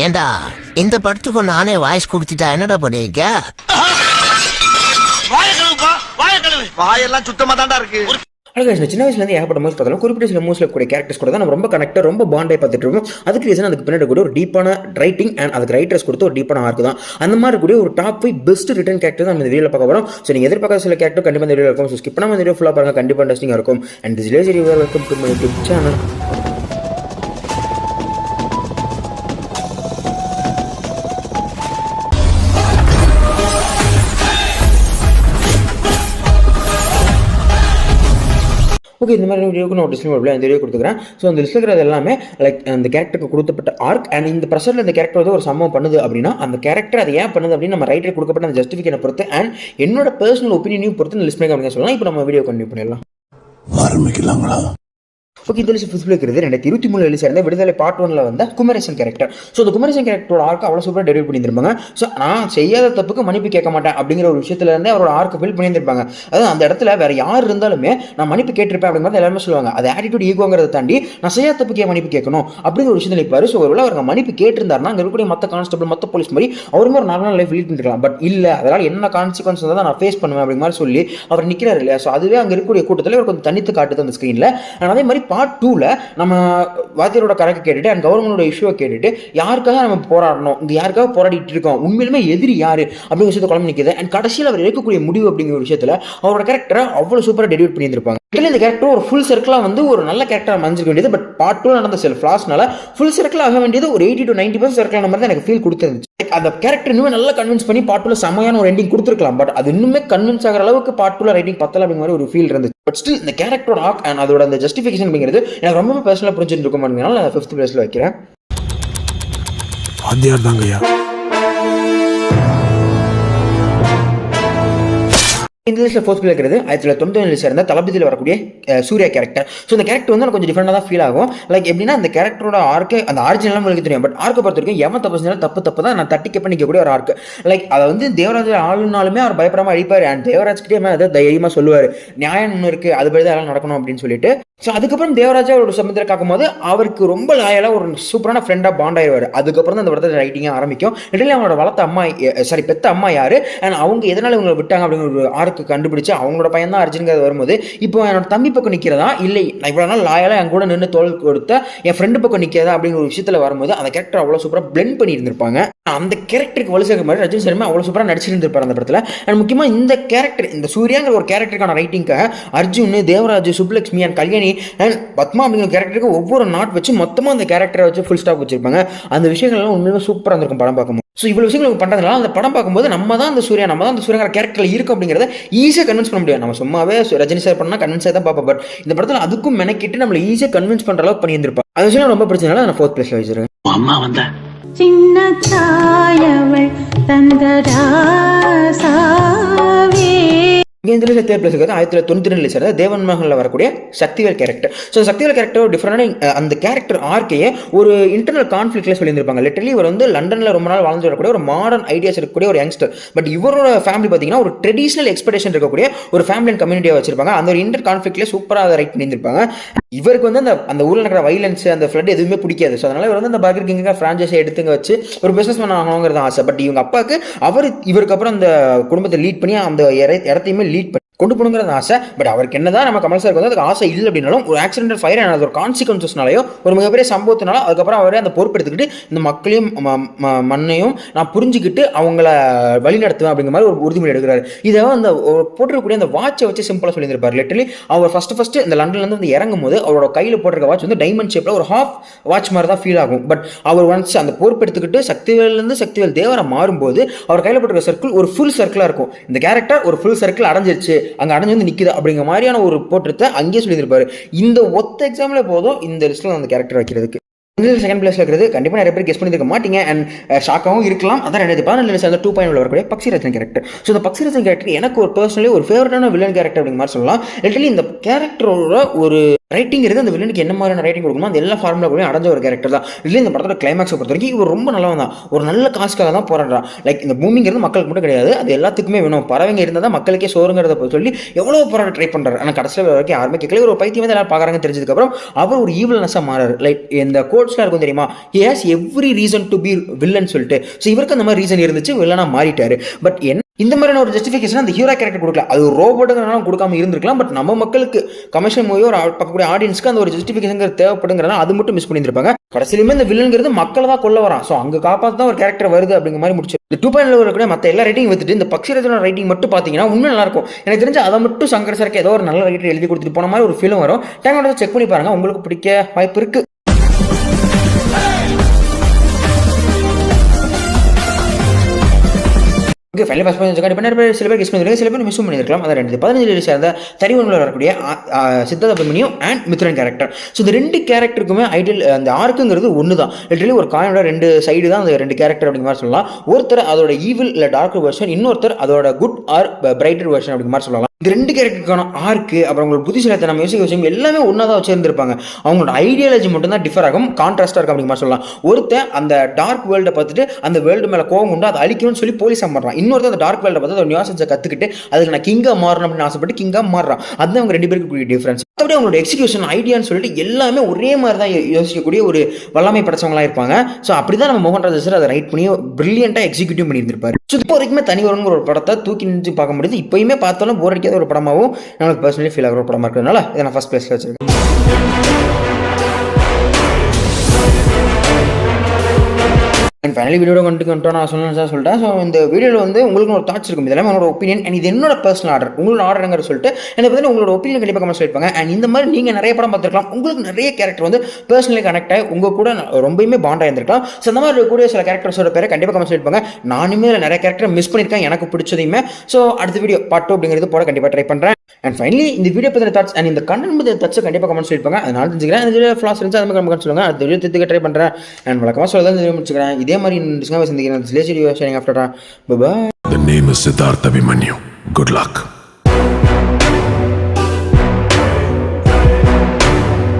ஏண்டா இந்த படத்துக்கு நானே வாய்ஸ் கொடுத்துட்டா என்னடா பண்ணுவீங்க? வாயெல்லாம் சுத்தமா தான்டா இருக்கு. சின்ன வயசுலேருந்து ஏகப்பட்ட மூவிஸ் பார்த்தாலும் குறிப்பிட்ட சில மூவிஸில் கூட கேரக்டர்ஸ் கூட தான் நம்ம ரொம்ப கனெக்டாக ரொம்ப பாண்டாக பார்த்துட்டு இருக்கோம். அதுக்கு ரீசன் அதுக்கு பின்னாடி கூட ஒரு டீப்பான ரைட்டிங் அண்ட் அதுக்கு ரைட்டர்ஸ் கொடுத்து ஒரு டீப்பான ஆர்க்கு தான். அந்த மாதிரி கூட ஒரு டாப் 5 பெஸ்ட் ரிட்டன் கேரக்டர் தான் நம்ம இந்த வீடியோவில் பார்க்க போகிறோம். ஸோ நீங்கள் எதிர்பார்க்காத சில கேரக்டர் கண்டிப்பாக இந்த வீடியோ இருக்கும். ஸோ ஸ்கிப் பண்ணாமல் இந்த வீடியோ ஃபுல்லாக பாருங்கள், கண்டிப்பாக இன்ட்ரெஸ்டிங்காக இருக்கும். And this lazy review welcome to my YouTube channel. Okay, இந்த மாதிரி வீடியோக்கு நான் டிஸ்கிரிப்ஷன் இந்த வீடியோ கொடுத்துக்கிறேன். ஸோ அந்த லிஸ்ட்டில் இருக்கிறது எல்லாமே லைக் அந்த கேரக்டருக்கு கொடுக்கப்பட்ட ஆர்க் அண்ட் இந்த ப்ரெஷரில் இந்த கேரக்டர் வந்து ஒரு சம்பவம் பண்ணுது அப்படின்னா அந்த கேரக்டர் அதை ஏன் பண்ணுது அப்படின்னு நம்ம ரைட்டர் கொடுக்கப்பட்ட அந்த ஜஸ்டிஃபிகேஷனை பொறுத்து அண்ட் என்னோட பர்சனல் ஒப்பீனியனையும் பொறுத்து இந்த லிஸ்ட் பண்ணி அப்படின்னு சொல்லலாம். இப்போ நம்ம வீடியோ கண்டினியூ பண்ணிடலாம். ஆரம்பிக்கலாங்களா? ஓகே, இந்த லிஸ்ட் ஃபுல் இருக்கிறது 2023 ரிலீஸ் ஆயிருந்த விடுதலை பார்ட் 1ல் வந்த குமரேசன் கேரக்டர். ஸோ அந்த குமரேசன் கேரக்டரோட ஆர்க்கு அவ்வளோ சூப்பராக டெலிவரி பண்ணியிருப்பாங்க. ஸோ நான் செய்யாத தப்புக்கு மன்னிப்பு கேட்க மாட்டேன் அப்படிங்கிற ஒரு விஷயத்துலேருந்து அவரோட ஆர்க்கு ஃபில் பண்ணியிருப்பாங்க. அதாவது அந்த இடத்துல வேறு யார் இருந்தாலுமே நான் மன்னிப்பு கேட்டிருப்பேன் அப்படிங்கிறது எல்லாருமே சொல்லுவாங்க. அது ஆட்டிடியூட் ஈகோங்கிறத தாண்டி நான் செய்யாத தப்புக்கே மன்னிப்பு கேட்கணும் அப்படிங்கிற ஒரு விஷயத்தில் இருப்பார். ஸோ ஒருவேளை அவங்க மன்னிப்பு கேட்டிருந்தாருன்னா அங்கே இருக்கக்கூடிய மற்ற கான்ஸ்டபிள் மற்ற போலீஸ் மாதிரி அவருமே ஒரு நார்மல் லைஃப் லீட் பண்ணிருக்கலாம். பட் இல்லை, அதனால் என்ன கான்சிக்வன்ஸ் தான் நான் ஃபேஸ் பண்ணுவேன் அப்படிங்கிற மாதிரி சொல்லி அவர் நிற்கிறார் இல்லையா? ஸோ அதுவே அங்கே இருக்கக்கூடிய கூட்டத்தில் அவர் கொஞ்சம் தனித்து காட்டுது அந்த ஸ்க்ரீனில். அதே மாதிரி பார்ட் 2ல் நம்ம வாத்தியரோட கணக்கு கேட்டுட்டு அண்ட் கவர்மெண்டோட இஷ்யூவை கேட்டுட்டு யாருக்காக நம்ம போராடணும், இங்கே யாருக்காக போராடிட்டு இருக்கோம், உண்மையிலுமே எதிரி யார் அப்படிங்கிற விஷயத்தை குழம்பு நிற்கிது. அண்ட் கடைசியில் அவர் எடுக்கக்கூடிய முடிவு அப்படிங்கிற விஷயத்தில் அவரோட கேரக்டரை அவ்வளோ சூப்பராக டெலிவரி பண்ணியிருப்பாங்க. இந்த கேரக்டர் ஒரு ஃபுல் சர்க்கிளாக வந்து ஒரு நல்ல கேரக்டராக மறைஞ்சிக்க வேண்டியது. பட் பார்ட் 2 நடந்த சில ஃபிளாஸ்னால ஃபுல் சர்க்கிள் ஆக வேண்டியது ஒரு 80 to 90% சர்க்கிள் மாதிரி தான் எனக்கு ஃபீல் கொடுத்துருந்துச்சு. அந்த கேரக்டர் இன்னுமே நல்லா கன்வின்ஸ் பண்ணி பார்ட் 2ல செமையான ஒரு எண்டிங் கொடுத்துருக்கலாம். பட் அது இன்னுமே கன்வின்ஸ் ஆகிற அளவுக்கு பார்ட் 2ல ரைட்டிங் பத்தல அப்படிங்கிற மாதிரி ஒரு ஃபீல் இருந்துச்சு. பட் ஸ்டில் இந்த கேரக்டரோட ஆர்க் அண்ட் அதோட அந்த ஜஸ்டிஃபிகேஷன் அப்படிங்கிறது எனக்கு ரொம்ப பர்சனலாக புரிஞ்சுட்டு இருக்கும். நான் 5th பிளேஸ்ல வைக்கிறேன். வாத்தியார் தாங்கய்யா. இந்த லிஸ்ட்டில் 4th பிளேஸ் இருக்கிறது 1991 சேர்ந்த தளபதியில் வரக்கூடிய சூர்யா கேரக்டர். ஸோ இந்த கேரக்டர் வந்து எனக்கு கொஞ்சம் டிஃப்ரெண்டாக தான் ஃபீல் ஆகும். லைக் எப்படின்னா அந்த கேரக்டரோட ஆர்க்கு அந்த ஆரிஜினலாக உங்களுக்கு தெரியும். பட் ஆர்க்கை பொறுத்த வரைக்கும் எவன் தப்பு செஞ்சாலும் தப்பு தான் நான் தட்டி பண்ணிக்கக்கூடிய ஒரு ஆர்க்கு. லைக் அதை வந்து தேவராஜ் ஆளுனாலுமே அவர் பயப்படாமல் அழிப்பார். அண்ட் தேவராஜ்கிட்டே அதை தைரியமாக சொல்லுவார், நியாயம் ஒன்று இருக்குது, அது படி தான் எல்லாம் நடக்கணும் அப்படின்னு சொல்லிட்டு. ஸோ அதுக்கப்புறம் தேவராஜா அவரோட சமுத்திரம் காக்கும்போது அவருக்கு ரொம்ப லாயலாக ஒரு சூப்பரான ஃப்ரெண்டாக பாண்ட் ஆயிடுவார். அதுக்கப்புறம் தான் அந்த படத்தில் ரைட்டிங்காக ஆரம்பிக்கும். இடையில அவங்களோட வளர்த்த அம்மா பெத்த அம்மா யார் அண்ட் அவங்க எதனால் இவங்களை விட்டாங்க அப்படிங்கிற ஒரு ஆர்க்கு கண்டுபிடிச்சு அவங்களோட பையன் தான் அர்ஜுனுங்கிறது வரும்போது இப்போ என்னோட தம்பி பக்கம் நிற்கிறதா இல்லை நான் இவ்வளோ நாள் லாயலாக என் கூட நின்று தோல் கொடுத்த என் ஃப்ரெண்டு பக்கம் நிற்கிறதா அப்படிங்கிற ஒரு விஷயத்தில் வரும்போது அந்த கேரக்டர் அவ்வளோ சூப்பராக பிளெண்ட் பண்ணி இருந்திருப்பாங்க. அந்த கேரக்டருக்கு வலு சேர்க்க மாதிரி ரஜினி சாருமே அவ்வளோ சூப்பராக நடிச்சிருந்திருப்பார் அந்த படத்தில். அண்ட் முக்கியமாக இந்த கேரக்டர் இந்த சூர்யாங்கிற ஒரு கேரக்டருக்கான ரைட்டிங்காக அர்ஜுன், தேவராஜ், சுப்லக்ஷ்மி அண்ட் கல்யாணி அண்ட் பத்மா அப்படிங்கிற கேரக்டருக்கு ஒவ்வொரு நாட் வச்சு மொத்தமாக அந்த கேரக்டரை வச்சு ஃபுல் ஸ்டாப் வச்சிருப்பாங்க. அந்த விஷயங்கள்லாம் உண்மையுமே சூப்பராக இருந்திருக்கும் படம் பார்க்கும்போது. ஸோ இவ்வளோ விஷயங்கள் பண்ணுறதுனால அந்த படம் பார்க்கும்போது நம்ம தான் அந்த சூர்யாங்கிற கேரக்டரில் இருக்கும் அப்படிங்கிறத ஈஸியாக கன்வின்ஸ் பண்ண முடியாது. நம்ம சும்மாவே ரஜினி சார் பண்ணால் கன்வின்ஸ் ஆகி தான் பார்ப்போம். பட் இந்த படத்தில் அதுக்கும் மெனக்கிட்டு நம்மளை ஈஸியாக கன்வின்ஸ் பண்ணுற அளவுக்கு பண்ணியிருந்திருப்போம். அது விஷயம் ரொம்ப பிடிச்சதுனால நான் 4th பிளேஸ்ல வச்சிருக்கேன். அம்மா வந்தா சின்ன தாயவள் தந்தராசாவே. இந்த 3rd பிளேஸ் இருக்கிறது 1992 ரிலீஸ் ஆனது தேவன் மகனில் வரக்கூடிய Sakthivel character. So Sakthivel character டிஃப்ரெண்டான அந்த கேரக்டர் ஆர்க்கையே ஒரு இன்டர்னல் கான்ஃப்ளிக்ட்ல சொல்லியிருந்திருப்பாங்க. லிட்டரலி இவர் வந்து லண்டனில் ரொம்ப நாள் வாழ்ந்து வரக்கூடிய ஒரு மாடர்ன் ஐடியாஸ் இருக்கக்கூடிய ஒரு யங்ஸ்டர். பட் இவரோட ஃபேமிலி பார்த்தீங்கன்னா ஒரு ட்ரெடிஷனல் எக்ஸ்பெக்டேஷன் இருக்கக்கூடிய ஒரு ஃபேமிலி அண்ட் கம்யூனிட்டியாக வச்சிருப்பாங்க. அந்த ஒரு இன்டர் கான்ஃப்ளிக்ட்ல சூப்பராக அதை ரைட் பண்ணியிருப்பாங்க. இவருக்கு வந்து அந்த ஊரில் இருக்கிற வைலன்ஸ் அந்த ஃப்ளட் எதுவுமே பிடிக்காது. ஸோ அதனால இவர் வந்து அந்த பர்கர் கிங்க ஃப்ரான்ச்சைஸை எடுத்துங்க வச்சு ஒரு பிஸ்னஸ் மேன் ஆகணுங்கிறது ஆசை. பட் இவங்க அப்பாவுக்கு இவருக்கு அப்புறம் அந்த குடும்பத்தை லீட் பண்ணி அந்த இடத்தையுமே லீட் பண்ணி கொண்டு போகணுங்கிறது ஆசை. பட் அவருக்கு என்னதான் நம்ம கமல் சாருக்கு வந்து அதுக்கு ஆசை இல்லை அப்படின்னாலும் ஒரு ஆக்சிடென்டல் ஃபயர் அது ஒரு கான்சிக்வன்சஸ்னாலையோ ஒரு மிகப்பெரிய சம்பவத்தினால அதுக்கப்புறம் அவரே அந்த பொறுப்பு எடுத்துக்கிட்டு இந்த மக்களையும் மண்ணையும் நான் புரிஞ்சுக்கிட்டு அவங்கள வழி நடத்துவேன் அப்படிங்கிற மாதிரி ஒரு உறுதிமொழி எடுக்கிறாரு. இதை அந்த போட்டிருக்கக்கூடிய அந்த வாட்சை வச்சு சிம்பிளாக சொல்லியிருப்பார். லிட்டரலி அவர் ஃபர்ஸ்ட் இந்த லண்டன்லேருந்து வந்து இறங்கும் போது அவரோட கையில் போட்டிருக்க வாட்ச் வந்து டைமண்ட் ஷேப்பில் ஒரு ஹாஃப் வாட்ச் மாதிரி தான் ஃபீல் ஆகும். பட் அவர் ஒன்ஸ் அந்த பொறுப்பு எடுத்துக்கிட்டு சக்திவேல் தேவரை மாறும்போது அவர் கையில் போட்டிருக்க சர்க்கிள் ஒரு ஃபுல் சர்க்கிளாக இருக்கும். இந்த கேரக்டர் ஒரு ஃபுல் சர்க்கிள் அடைஞ்சிருச்சு, அங்கே அடைஞ்சு வந்து நிற்குது அப்படிங்கிற மாதிரியான ஒரு போற்றத்தை அங்கேயே சொல்லியிருப்பாரு. இந்த ஒத்த எக்ஸாம்பிளே போதும் இந்த லிஸ்ட்டில் அந்த கேரக்டர் வைக்கிறதுக்கு. இந்த 2nd பிளேஸ்ல இருக்கிறது கண்டிப்பாக நிறைய பேர் கெஸ் பண்ணியிருக்க மாட்டீங்க அண்ட் ஷாக்காகவும் இருக்கலாம். அதான் 2014 2.0 வரக்கூடிய பக்ஷிராஜன் கேரக்டர். ஸோ இந்த பக்ஷிராஜன் கேரக்டர் எனக்கு ஒரு பர்சனலி ஒரு ஃபேவரட்டான வில்லன் கேரக்டர் அப்படிங்கிற மாதிரி சொல்லலாம். லிட்டரலி இந்த கேரக்டரோட ஒரு ரைட்டிங் இருக்கு, அந்த வில்லனுக்கு என்ன மாதிரியான ரைட்டிங் கொடுக்கணும் அந்த எல்லா ஃபார்முலா கூட அடைஞ்ச ஒரு கேரக்டர் தான். இல்லை இந்த படத்தோட கிளைமேக்ஸை பொறுத்த வரைக்கும் இவர் ரொம்ப நல்லவன் தான், ஒரு நல்ல காசுக்காக தான் போராடுறான். லைக் இந்த பூமிங்கிறது மக்களுக்கு மட்டும் கிடையாது, அது எல்லாத்துக்குமே வேணும். பறவைங்க இருந்தால் தான் மக்களுக்கே சோறுங்கிறத சொல்லி எவ்வளோ போராட ட்ரை பண்ணுறாரு. ஆனால் கடைசியில் வரைக்கும் யாருமே கேட்கல. ஒரு பைத்தியம் வந்து எல்லாரும் பார்க்குறாங்கன்னு தெரிஞ்சதுக்கப்புறம் அவர் ஒரு ஈவில்னஸாக மாறாரு. லைக் இந்த கோட்ஸ்லாம் இருக்கும் தெரியுமா, he has every reason to be villain சொல்லிட்டு. ஸோ இவருக்கு அந்த மாதிரி ரீசன் இருந்துச்சு, வில்லனாக மாறிட்டாரு. பட் என்ன இந்த மாதிரியான ஒரு ஜஸ்டிஃபிகேஷன் அந்த ஹீரோ கேரக்டர் கொடுக்கல, அது ஒரு ரோபோட்டுங்கிறனால கொடுக்காம இருந்திருக்கலாம். பட் நம்ம மக்களுக்கு கமர்ஷியல் மூவியோ ஒரு பார்க்கக்கூடிய ஆடியன்ஸ்க்கு அந்த ஒரு ஜஸ்டிஃபிகேஷன் தேவைப்படுங்கிறனால அது மட்டும் மிஸ் பண்ணியிருப்பாங்க. கடைசியிலுமே இந்த வில்லன்கிறது மக்களை தான் கொல்ல வரான். ஸோ அங்கே காப்பாற்ற தான் ஒரு கேரக்டர் வருது அப்படிங்கிற மாதிரி முடிச்சு. இந்த 2.0 இருக்கக்கூடிய மற்ற எல்லா ரைட்டிங் வச்சுட்டு இந்த பக்ஷிராஜனோட ரைட்டிங் மட்டும் பார்த்தீங்கன்னா இன்னும் நல்லா இருக்கும். எனக்கு தெரிஞ்சு அதை மட்டும் சங்கர் சாருக்கு ஏதோ ஒரு நல்ல ரைட்டர் எழுதி கொடுத்துட்டு போன மாதிரி ஒரு ஃபீலும் வரும். டைம் செக் பண்ணி பாருங்க, உங்களுக்கு பிடிக்க வாய்ப்பு இருக்கு. ஓகே, ஃபைனல் பாஸ் பண்ணி இப்போ நிறைய பேர் சில பேர் கெஸ் பண்ணிருக்காங்க, சில பேர் மிஸ் பண்ணியிருக்கலாம். அதை 2015 சேர்ந்த தரிவன்களில் வரக்கூடிய Siddharth Abhimanyu and Mithran character. So இந்த ரெண்டு கேரக்டருக்குமே ஐடியல் அந்த ஆர்க்குங்கிறது ஒன்று தான். லிட்டரலி ஒரு காயினோட ரெண்டு சைடு தான் அந்த ரெண்டு கேரக்டர் அப்படிங்கிற மாதிரி சொல்லலாம். ஒருத்தர் அதோட ஈவில் இல்லை டார்க் வெர்ஷன், இன்னொருத்தர் அதோட குட் ஆர் பிரைட்டர் வெர்ஷன் அப்படிங்கிற மாதிரி சொல்லலாம். இந்த ரெண்டு கேரக்டருக்கான ஆர்க்கு அப்புறம் உங்களுக்கு புத்திசாலித்தை நம்ம யோசிக்க விஷயம் எல்லாமே ஒன்றா தான் வச்சிருந்திருப்பாங்க. அவங்களோட ஐடியாலஜி மட்டும் தான் டிஃபர் ஆகும், கான்ட்ராஸ்டாக இருக்கும் அப்படிங்கிற மாதிரி சொல்லலாம். ஒருத்தன் அந்த டார்க் வேர்ல்டை பார்த்துட்டு அந்த வேர்ல்டு மேலே கோவம் உண்டு அதை அழிக்கணும்னு சொல்லி போலீஸாக மாறான். இன்னொருத்தர் அந்த டார்க் வேர்ல்டை பார்த்து ஒரு நியூசன்ஸை கற்றுக்கிட்டு அதுக்கு நான் கிங்காக மாறணும் அப்படின்னு ஆசைப்பட்டு கிங்காக மாறுறான். அதுதான் அவங்க ரெண்டு பேருக்கு டிஃபரன்ஸ். மற்றபடி அவங்களோட எக்ஸிக்யூஷன் ஐடியான்னு சொல்லிட்டு எல்லாமே ஒரே மாதிரி தான் யோசிக்கக்கூடிய ஒரு வல்லமை படைச்சவங்களாக இருப்பாங்க. ஸோ அப்படி தான் நம்ம மோகன்ராஜ் சார் அதை ரைட் பண்ணி பிரில்லியண்டாக எக்ஸிக்யூட்டிவ் பண்ணியிருந்திருப்பாரு. ஸோ இப்போ வரைக்குமே தனி வருங்கிற ஒரு படத்தை தூக்கி நின்று பார்க்க முடியுது. இப்போயுமே பார்த்தாலும் போர் அடிக்காத ஒரு படமாகவும் நம்மளுக்கு பர்சனலி ஃபீல் ஆகிற ஒரு படமாக இருக்கிறதுனால இதை நான் ஃபர்ஸ்ட் பிளேஸில் வச்சிருக்கேன். அண்ட் ஃபைனலி வீடியோ கொண்டு நான் சொல்லிட்டேன். ஸோ இந்த வீடியோவில் வந்து உங்களுக்கு ஒரு தாட்ஸ் இருக்கும், இதெல்லாம் என்னோட ஒப்பீனியன் அண்ட் இது என்னோட பர்சனல் ஆர்டர். உங்களோட ஆர்டருங்கிற சொல்லிட்டு எனக்கு வந்து உங்களோட ஒப்பீனியன் கண்டிப்பாக கமெண்ட் சொல்லியிருப்பாங்க. அண்ட் இந்த மாதிரி நீங்கள் நிறைய படம் பார்த்துருக்கலாம், உங்களுக்கு நிறைய கேரக்டர் வந்து பர்சனலி கனெக்ட் ஆகி உங்கள் கூட ரொம்பவுமே பாண்டாக இருந்திருக்கலாம். ஸோ அந்த மாதிரி இருக்கக்கூடிய சில கேரக்டர்ஸோட பேரை கண்டிப்பாக கமெண்ட் சொல்லியிருப்பாங்க. நானுமே நிறைய கேரக்டர் மிஸ் பண்ணியிருக்கேன் எனக்கு பிடிச்சதையுமே. ஸோ அடுத்த வீடியோ பார்ட் 2 அப்படிங்கிறது போட கண்டிப்பாக ட்ரை பண்ணுறேன். அண்ட் ஃபைனலி இந்த வீடியோ பற்றின தாட்ஸ் அண்ட் இந்த கண்டென்ட் பற்றின தாட்ஸை கண்டிப்பாக கமெண்ட் சொல்லியிருப்பாங்க. அதனால தெரிஞ்சுக்கிறேன். இந்த வீடியோ ஃப்ளாஸ் இருந்துச்சு அது மாதிரி கமெண்ட் சொல்லுங்கள். அடுத்த வீடியோ திருத்திக்க ட்ரை பண்ணுறேன். அண்ட் வழக்கமாக சொல்லதான் முடிச்சுக்கிறேன். இதே மாதிரி The name is Siddharth Abhimanyu. Good luck.